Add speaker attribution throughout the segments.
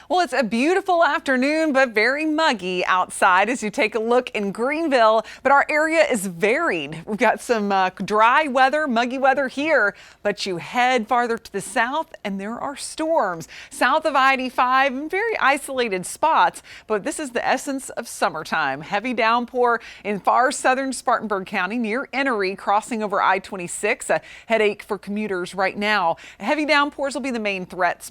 Speaker 1: Well, it's a beautiful afternoon, but very muggy outside as you take a look in Greenville. But our area is varied. We've got some dry weather, muggy weather here, but you head farther to the south and there are storms south of I-85 in very isolated spots. But this is the essence of summertime. Heavy downpour in far southern Spartanburg County near Enoree, crossing over I-26. A headache for commuters right now. Heavy downpours will be the main threat,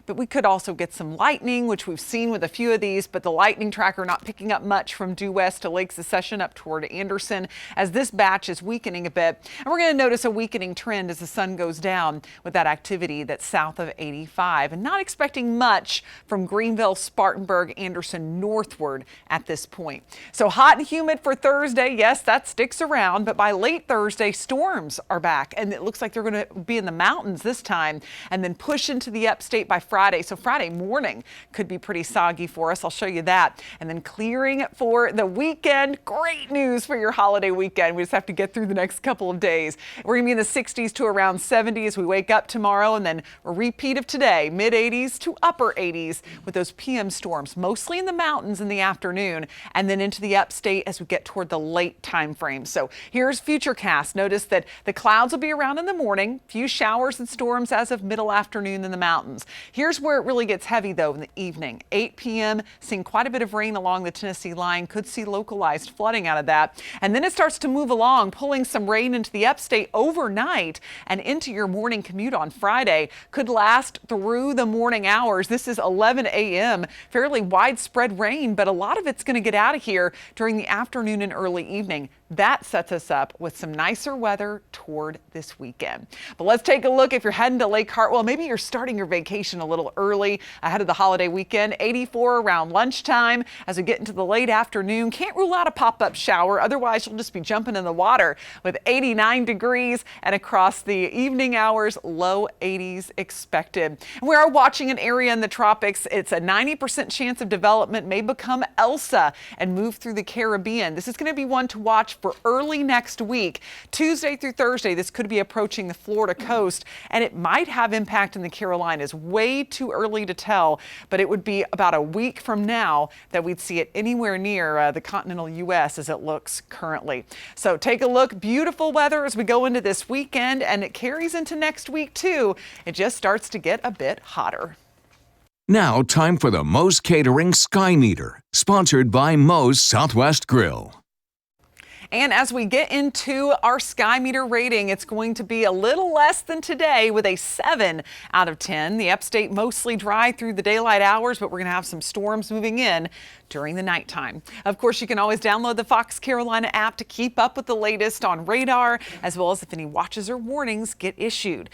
Speaker 1: but we could also get some lightning, which we've seen with a few of these, but the lightning tracker not picking up much from due west to Lake Secession up toward Anderson as this batch is weakening a bit. And we're going to notice a weakening trend as the sun goes down with that activity that's south of 85, and not expecting much from Greenville, Spartanburg, Anderson northward at this point. So hot and humid for Thursday. Yes, that sticks around, but by late Thursday, storms are back, and it looks like they're going to be in the mountains this time and then push into the upstate by Friday. So Friday morning could be pretty soggy for us. I'll show you that. And then clearing for the weekend. Great news for your holiday weekend. We just have to get through the next couple of days. We're going to be in the 60s to around 70 as we wake up tomorrow, and then a repeat of today, mid 80s to upper 80s with those PM storms, mostly in the mountains in the afternoon and then into the upstate as we get toward the late time frame. So here's Futurecast. Notice that the clouds will be around in the morning, few showers and storms as of middle afternoon in the mountains. Here's where it really gets heavy though in the evening. 8 p.m. seeing quite a bit of rain along the Tennessee line. Could see localized flooding out of that. And then it starts to move along, pulling some rain into the upstate overnight and into your morning commute on Friday. Could last through the morning hours. This is 11 a.m. Fairly widespread rain, but a lot of it's going to get out of here during the afternoon and early evening. That sets us up with some nicer weather toward this weekend. But let's take a look. If you're heading to Lake Hartwell, maybe you're starting your vacation a little early ahead of the holiday weekend. 84 around lunchtime as we get into the late afternoon. Can't rule out a pop-up shower. Otherwise, you'll just be jumping in the water with 89 degrees, and across the evening hours, low 80s expected. And we are watching an area in the tropics. It's a 90% chance of development may become Elsa and move through the Caribbean. This is going to be one to watch for early next week. Tuesday through Thursday, this could be approaching the Florida coast, and it might have impact in the Carolinas. Way too early to tell, but it would be about a week from now that we'd see it anywhere near the continental U.S. as it looks currently. So take a look. Beautiful weather as we go into this weekend, and it carries into next week too. It just starts to get a bit hotter.
Speaker 2: Now, time for the Moe's Catering Sky Meter, sponsored by Moe's Southwest Grill.
Speaker 1: And as we get into our Sky Meter rating, it's going to be a little less than today with a 7 out of 10. The upstate mostly dry through the daylight hours, but we're going to have some storms moving in during the nighttime. Of course, you can always download the Fox Carolina app to keep up with the latest on radar, as well as if any watches or warnings get issued.